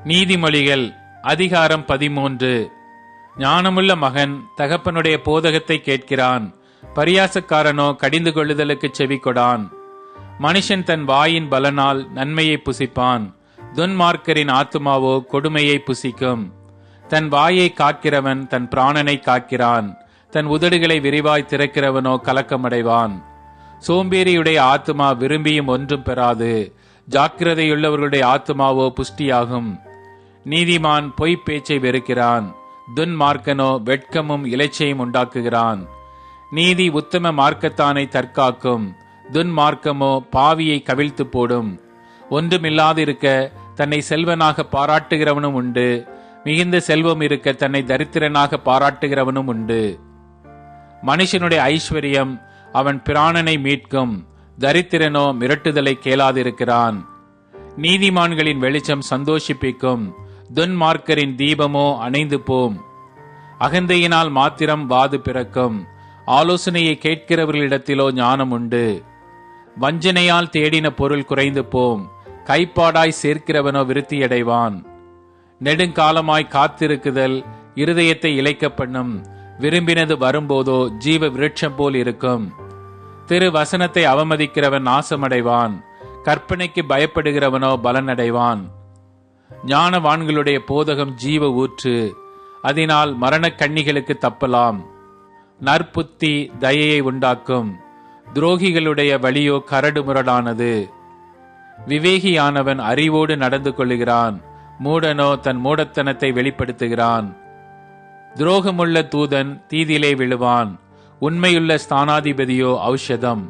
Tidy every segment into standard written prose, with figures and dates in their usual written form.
நீதிமொழிகள் அதிகாரம் 13. ஞானமுள்ள மகன் தகப்பனுடைய போதகத்தை கேட்கிறான், பரியாசக்காரனோ கடிந்து கொள்ளுதலுக்கு செவிகொடான். மனுஷன் தன் வாயின் பலனால் நன்மையை புசிப்பான், துன்மார்க்கரின் ஆத்துமாவோ கொடுமையை புசிக்கும். தன் வாயை காக்கிறவன் தன் பிராணனை காக்கிறான், தன் உதடுகளை விரிவாய் திறக்கிறவனோ கலக்கமடைவான். சோம்பேறியுடைய ஆத்துமா விரும்பியும் ஒன்றும் பெறாது, ஜாக்கிரதையுள்ளவர்களுடைய ஆத்துமாவோ புஷ்டியாகும். நீதிமான் பொய்ப் பேச்சை வெறுக்கிறான், துன்மார்க்கனோ வெட்கமும் இலைச்சையும் உண்டாக்குகிறான். நீதி உத்தம மார்க்கத்தானை தற்காக்கும், துன்மார்க்கமோ பாவியை கவிழ்த்து போடும். ஒன்றுமில்லாதிருக்க தன்னை செல்வனாக பாராட்டுகிறவனும் உண்டு, மிகுந்த செல்வம் இருக்க தன்னை தரித்திரனாக பாராட்டுகிறவனும் உண்டு. மனுஷனுடைய ஐஸ்வர்யம் அவன் பிராணனை மீட்கும், தரித்திரனோ மிரட்டுதலை கேளாதிருக்கிறான். நீதிமான்களின் வெளிச்சம் சந்தோஷிப்பிக்கும், துன்மார்க்கரின் தீபமோ அணைந்து போம். அகந்தையினால் மாத்திரம் வாது பிறக்கும், ஆலோசனையை கேட்கிறவர்களிடத்திலோ ஞானம் உண்டு. வஞ்சனையால் தேடின பொருள் குறைந்து போம், கைப்பாடாய் சேர்க்கிறவனோ விருத்தியடைவான். நெடுங்காலமாய் காத்திருக்குதல் இருதயத்தை இளைக்க பண்ணும், விரும்பினது வரும்போதோ ஜீவ விருட்சம் போல் இருக்கும். திரு வசனத்தை அவமதிக்கிறவன் நாசமடைவான், கற்பனைக்கு பயப்படுகிறவனோ பலனடைவான். ஞானவான்களுடைய போதகம் ஜீவ ஊற்று, அதனால் மரணக் கண்ணிகளுக்கு தப்பலாம். நற்புத்தி தயையை உண்டாக்கும், துரோகிகளுடைய வழியோ கரடு முரடானது. விவேகியானவன் அறிவோடு நடந்து கொள்ளுகிறான், மூடனோ தன் மூடத்தனத்தை வெளிப்படுத்துகிறான். துரோகமுள்ள தூதன் தீதிலே விழுவான், உண்மையுள்ள ஸ்தானாதிபதியோ ஔஷதம்.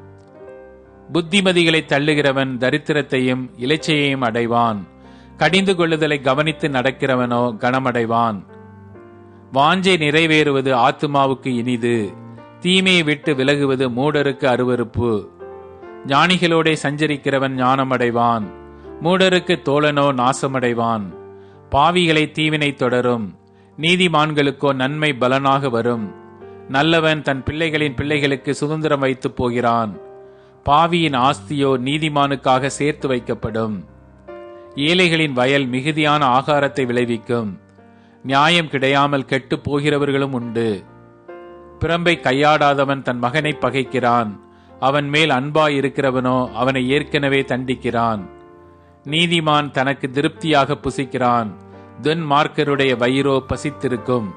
புத்திமதிகளை தள்ளுகிறவன் தரித்திரத்தையும் இலைச்சையையும் அடைவான், கடிந்து கொள்ளுதலை கவனித்து நடக்கிறவனோ கனமடைவான். வாஞ்சை நிறைவேறுவது ஆத்துமாவுக்கு இனிது, தீமையை விட்டு விலகுவது மூடருக்கு அருவருப்பு. ஞானிகளோடே சஞ்சரிக்கிறவன் ஞானமடைவான், மூடருக்கு தோழனோ நாசமடைவான். பாவிகளை தீவினை தொடரும், நீதிமான்களுக்கோ நன்மை பலனாக வரும். நல்லவன் தன் பிள்ளைகளின் பிள்ளைகளுக்கு சுதந்திரம் வைத்து போகிறான், பாவியின் ஆஸ்தியோ நீதிமானுக்காக சேர்த்து வைக்கப்படும். ஏழைகளின் வயல் மிகுதியான ஆகாரத்தை விளைவிக்கும், நியாயம் கிடையாமல் கெட்டு போகிறவர்களும் உண்டு. பிரம்பை கையாடாதவன் தன் மகனை பகைக்கிறான், அவன் மேல் அன்பாய் இருக்கிறவனோ அவனை ஏற்கனவே தண்டிக்கிறான். நீதிமான் தனக்கு திருப்தியாக புசிக்கிறான், துன்மார்க்கருடைய வயிறோ பசித்திருக்கும்.